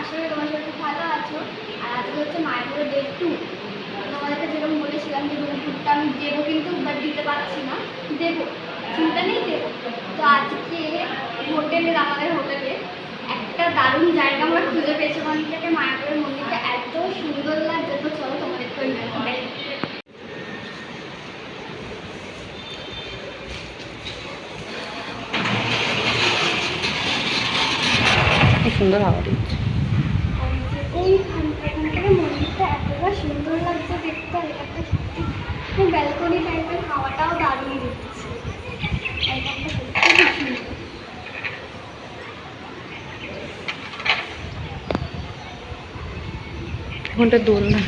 আশা করি তোমার সবাই খুব ভালো আছো। আর আজকে হচ্ছে মায়াপুরের ডে 2। তোমাদেরকে যেরকম বলেছিলাম যে রুম টুরটা আমি দেবো, কিন্তু বাট দিতে পারছি না। দেবো, চিন্তা নেই, দেবো। তো আজকে আমাদের হোটেলে একটা দারুণ জায়গা আমরা খুঁজে পেয়েছি। ওখান থেকে মায়াপুরের মন্দিরটা এত সুন্দর লাগছে, তো চলো তোমাদেরকে ওই দেখাই। খুব সুন্দর হাওয়া দিচ্ছে। মন্দিরটা এতটা সুন্দর লাগছে দেখতে। একটা ব্যালকনি টাইপের, হাওয়াটাও দারুণ দিচ্ছে। ঘন্টা দোলনা।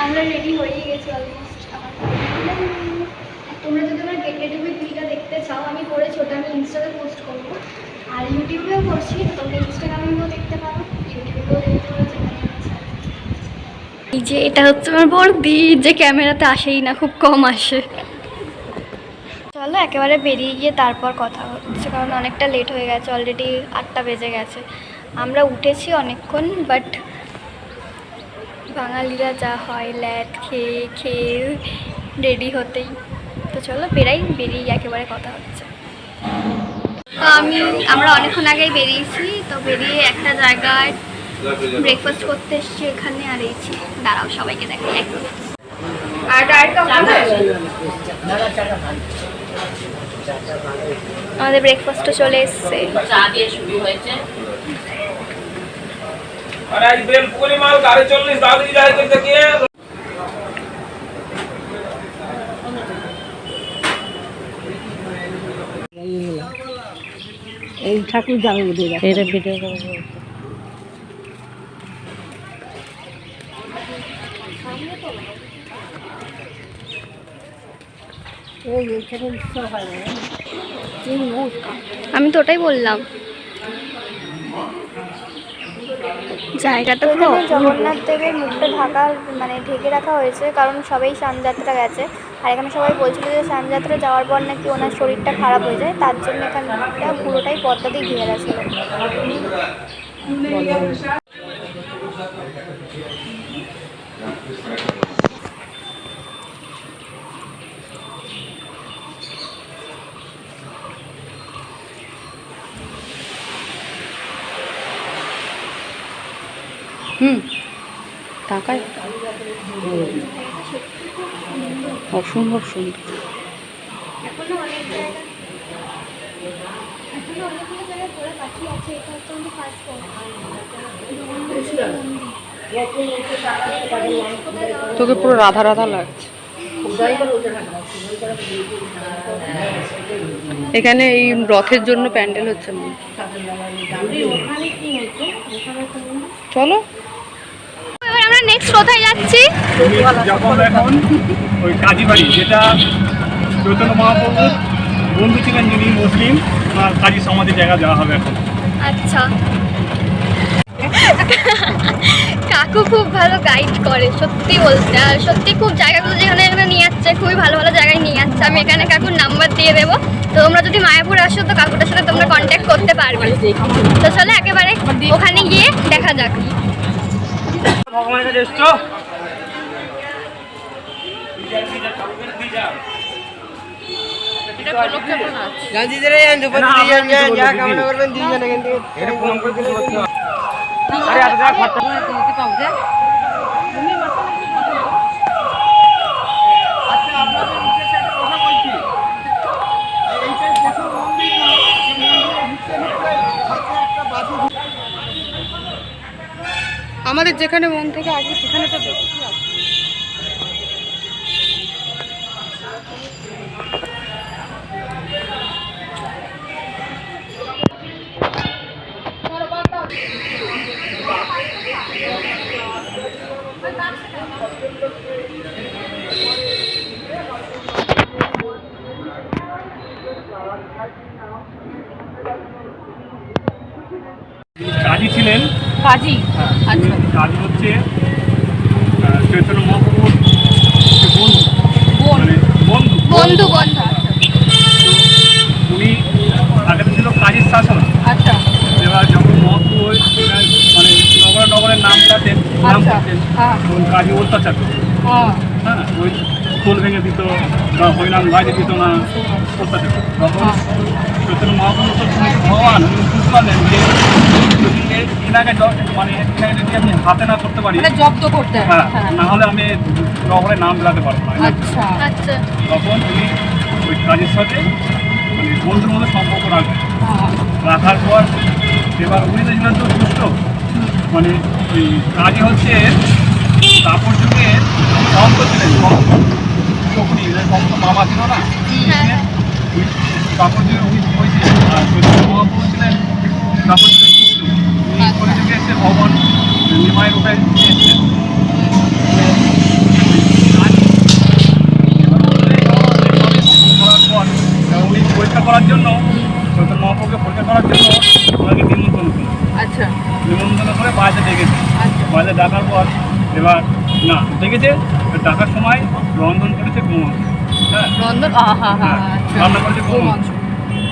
আমরা রেডি হয়ে গেছি অলমোস্ট। তোমরা যদি আমার গেট রেডি উইথ মিটা দেখতে চাও, আমি করেছি, ওটা আমি ইনস্টাতে পোস্ট করবো। আর ইউটিউবেও করছি, তোমরা ইনস্টাগ্রামেও দেখতে পারো, ইউটিউবেও দেখতে পারো, যেখানে ইচ্ছা। এই যে এটা হচ্ছে আমার বড়দি, যে ক্যামেরাতে আসেই না, খুব কম আসে। চলো একেবারে বেরিয়ে গিয়ে তারপর কথা হচ্ছে, কারণ অনেকটা লেট হয়ে গেছে, অলরেডি 8টা বেজে গেছে। আমরা উঠেছি অনেকক্ষণ, বাট বাঙালিরা যা হয় ল্যাট খেয়ে খেয়ে রেডি হতেই। তো চলো বেরিয়ে একেবারে কথা হচ্ছে। তো আমরা অনেকক্ষণ আগেই বেরিয়েছি। তো বেরিয়ে একটা জায়গায় ব্রেকফাস্ট করতে এসেছি এখানে, আর এইছি। দাঁড়াও সবাইকে দেখাই একদম। আমাদের ব্রেকফাস্টও চলে এসছে। চা দিয়ে শুরু হয়েছে। अरे आज बेलपुरी माल गाड़ी चल रही दादी जाए कर देखिए। এই ঠাকুর যাবে বোধহয়, এটা ভিডিও করবো। আমি তো ওটাই বললাম, জায়গাটা জগন্নাথ দেবের মুখটা ঢাকা, মানে ঢেকে রাখা হয়েছে, কারণ সবাই স্নানযাত্রা গেছে। আর এখানে সবাই বলছিল যে স্নানযাত্রা যাওয়ার পর নাকি ওনার শরীরটা খারাপ হয়ে যায়, তার জন্য এখানটা পুরোটাই পর্দা দিয়ে ঘিরে ছিল। টাকায় অসম্ভব সুন্দর। তোকে পুরো রাধা রাধা লাগছে। এখানে এই রথের জন্য প্যান্ডেল হচ্ছে না। চলো এবার আমরা নেক্সট কোথায় যাচ্ছি? যখন এখন ওই কাজীবাড়ি, যেটা চৈতন্য মহাপ্রভুর বন্ধু ছিলেন যিনি মুসলিম, আর কাজী সমাধির জায়গা যাওয়া হবে এখন। আচ্ছা, কাকু খুব ভালো গাইড করে সত্যি বলতে। আর সত্যি খুব জায়গাগুলো যেখানে যেখানে নিয়ে যাচ্ছে, খুবই ভালো ভালো জায়গায় নিয়ে যাচ্ছে। আমি এখানে কাকুর নাম্বার দিয়ে দেবো, তো তোমরা যদি মায়াপুর আসো তো কাকুটার সাথে তোমরা কন্ট্যাক্ট করতে পারবে। তো চলো একেবারে ওখানে গিয়ে দেখা যাক। ভগবানের কাছে এসছো? আমাদের যেখানে মন থেকে আসবে সেখানে তো দেখি। কাজী ছিলেন, কাজী, আচ্ছা, কাজী হচ্ছে চৈতন্য মহাপ্রভুর বন্ধু বন্ধু বন্ধু। উনি আগে ছিল কাজীর শাসন। আচ্ছা, এবার হ্যাঁ। তখন কাজী অত্যাচার করতো। হ্যাঁ হ্যাঁ, ওই খোল ভেঙে দিত বা হরিনাম গাইতে দিত না, অত্যাচার করতো। তখন চৈতন্য মহাপ্রভু তো ভগবান, উনি বুঝতে পারলেন যে যদি এনাকে মানে এনাকে যদি আমি হাতে না করতে পারি, মানে জব্দ করতে হবে। হ্যাঁ, হ্যাঁ। না হলে আমি নগরে নাম বেড়াতে পারবো না। আচ্ছা আচ্ছা তখন উনি ওই কাজের সাথে মানে বন্ধুর মধ্যে সম্পর্ক রাখবেন। হ্যাঁ। রাখার পর এবার উনি তো ছিলেন তো দুষ্ট, মানে ওই কাজে হচ্ছে তারপর যুগে ভক্ত ছিলেন, তখনই ভক্ত মামা ছিল না, হ্যাঁ ওই তারপর যুগে উনি হয়েছে। আর চৈতন্য মহাপ্রভু ছিলেন তারপর যুগে কৃষ্ণ, উনি ওই যুগে এসে ভগবান নিমায়ের রূপে এসেছেন। উনি পরীক্ষা করার জন্য, চৈতন্য মহাপ্রভুকে পরীক্ষা করার জন্য ওনাকে নিমন্ত্রণ করলেন। আচ্ছা নিমন্ত্রণ করে বাড়িতে ডেকেছে। আচ্ছা। বাড়িতে ডাকার পর এবার না ডেকেছে, ডাকার সময় রন্ধন করেছে গোমাংস। হ্যাঁ, নন্দন আহা হা আচ্ছা রান্না করেছে গোমাংস।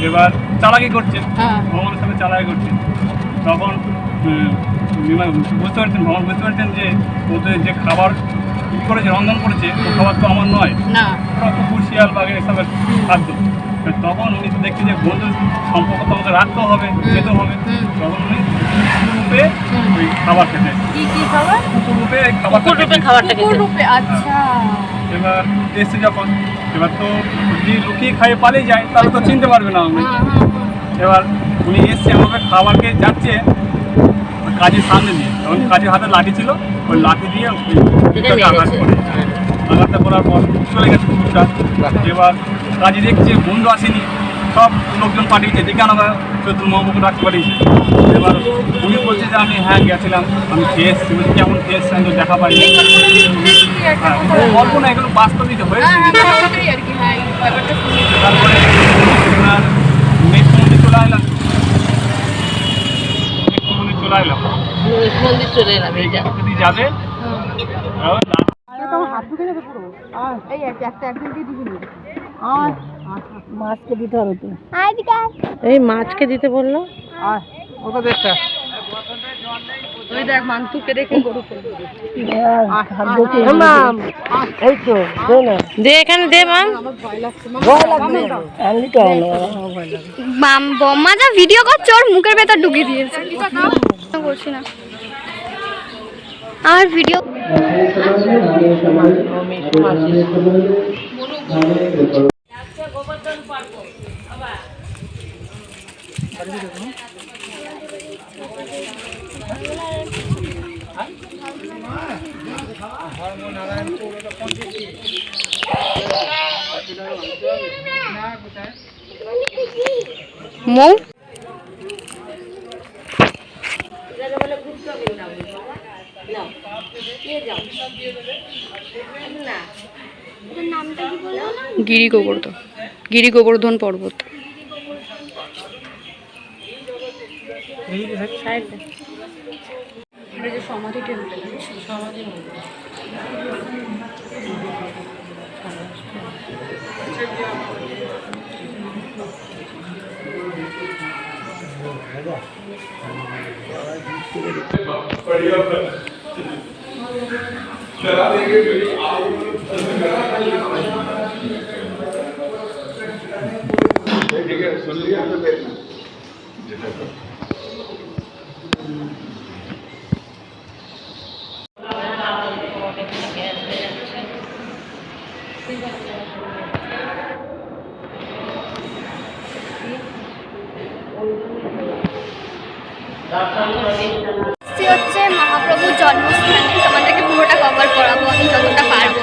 এবার চালাকি করছে, হ্যাঁ। ভগবানের সাথে চালাকি করছে। তখন বুঝতে পারছেন, ভগবান বুঝতে পারছেন যে ওদের যে খাবার ই করেছে, রন্ধন করেছে, ও খাবার তো আমার নয়, না ওরা কুকুর শিয়াল বাঘের এসবের খাদ্য। তখন উনি তো দেখছে যে বন্ধুর সম্পর্ক তো আমাকে রাখতে হবে, যেতে হবে। তখন উনি কুকুর রূপে ওই খাবার খেতে, কি কি খাবার? কুকুর রূপে খাবারটা খেতে। কুকুর রূপে আচ্ছা। এবার এসছে যখন, এবার তো যদি লুকিয়ে খাইয়ে পালিয়ে যায় তাহলে তো চিনতে পারবে না উনি। হ্যাঁ হ্যাঁ হ্যাঁ। এবার উনি এসছে আমাকে খাবারকে যাচ্ছে ওই কাজের সামনে দিয়ে, তখন কাজের হাতে লাঠি ছিল, ওই লাঠি দিয়ে ওই কুকুরটাকে আঘাত করে, আঘাতটা করার পর চলে গেছে কুকুরটা। এবার কাজে দেখছে বন্ধু আসেনি, সব লোকজন পাঠিয়েছে, ডেকে আনা চৈতন্য মহাপ্রভু ডাকতে পাঠিয়েছে। এবার উনি বলছে যে আমি হ্যাঁ গেছিলাম, আমি খেয়ে এসেছি। বলছি কেমন খেয়ে এসছি, আমি তো দেখা পাইনি। হ্যাঁ, গল্প না, এগুলো বাস্তবিক হয়েছে। আর কি হ্যাঁ এই ব্যাপারটা শুনি। তারপরে আপনার নেক্সট মন্দির চলে আসলাম, নেক্সট মন্দির চলে আসলাম। মন্দির চলে এলাম এই এইটা। যদি যাবে এই একটা একদিন দিয়ে দিবি। মাছকে দিতে হবে তো। এই মাছকে দিতে বললো। ওই দেখ মাংসকে রেখে গরু এই তো দে না, দে এখানে দে মাম। ভয় লাগবে না। আনলি তো হলো। বম্মা যা ভিডিও করছে ওর মুখের ভেতর ঢুকিয়ে দিয়েছে। করছি না আমার ভিডিও। মৌ নামটা কি বললো না? গিরি গোবর্ধন পর্বত। সমাধি টেম্পল, সমাধি মন্দির। হচ্ছে মহাপ্রভুর জন্মস্থানে, তোমাদেরকে পুরোটা কভার করাবো আমি যতটা পারবো।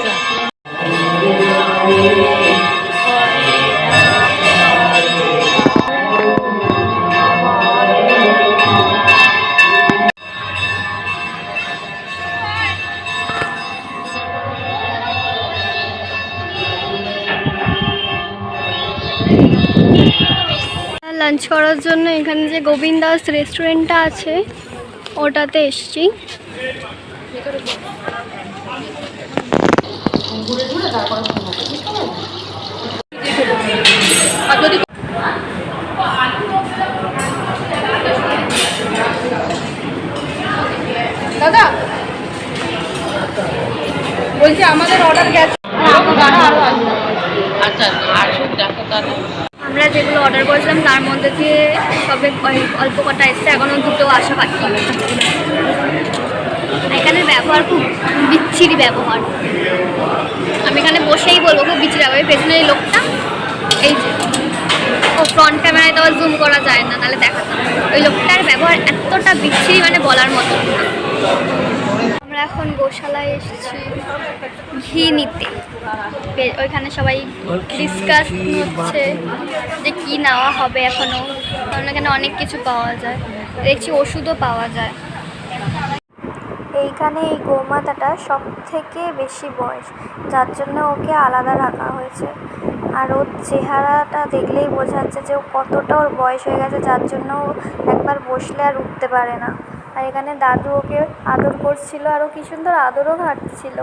লাঞ্চ করার জন্য এখানে যে গোবিন্দাস রেস্টুরেন্টটা আছে ওটাতে এসছি। দাদা যেগুলো অর্ডার করেছিলাম তার মধ্যে দিয়ে সবে অল্প কটা এসছে, এখনও দুটো আসা বাকি। এখানে ব্যবহার খুব বিচ্ছিরি ব্যবহার, আমি এখানে বসেই বলবো খুব বিচ্ছিরি ব্যবহার। পেছনে এই লোকটা, এই যে ও ফ্রন্ট ক্যামেরায় তো আবার জুম করা যায় না, তাহলে দেখাতাম। ওই লোকটার ব্যবহার এতটা বিচ্ছিরি মানে বলার মতো না। আমরা এখন গোশালায় এসেছি ঘি নিতে। ওইখানে সবাই ডিসকাস হচ্ছে যে কি নেওয়া হবে এখনও, কারণ এখানে অনেক কিছু পাওয়া যায়, দেখছি ওষুধও পাওয়া যায়। এইখানে এই গোমাতাটা সব থেকে বেশি বয়স, যার জন্য ওকে আলাদা রাখা হয়েছে। আর ওর চেহারাটা দেখলেই বোঝা যাচ্ছে যে ও কতটা ওর বয়স হয়ে গেছে, যার জন্য ও একবার বসলে আর উঠতে পারে না। আর এখানে দাদু ওকে আদর করছিল, আর ও কি সুন্দর আদরও ঘাটছিল।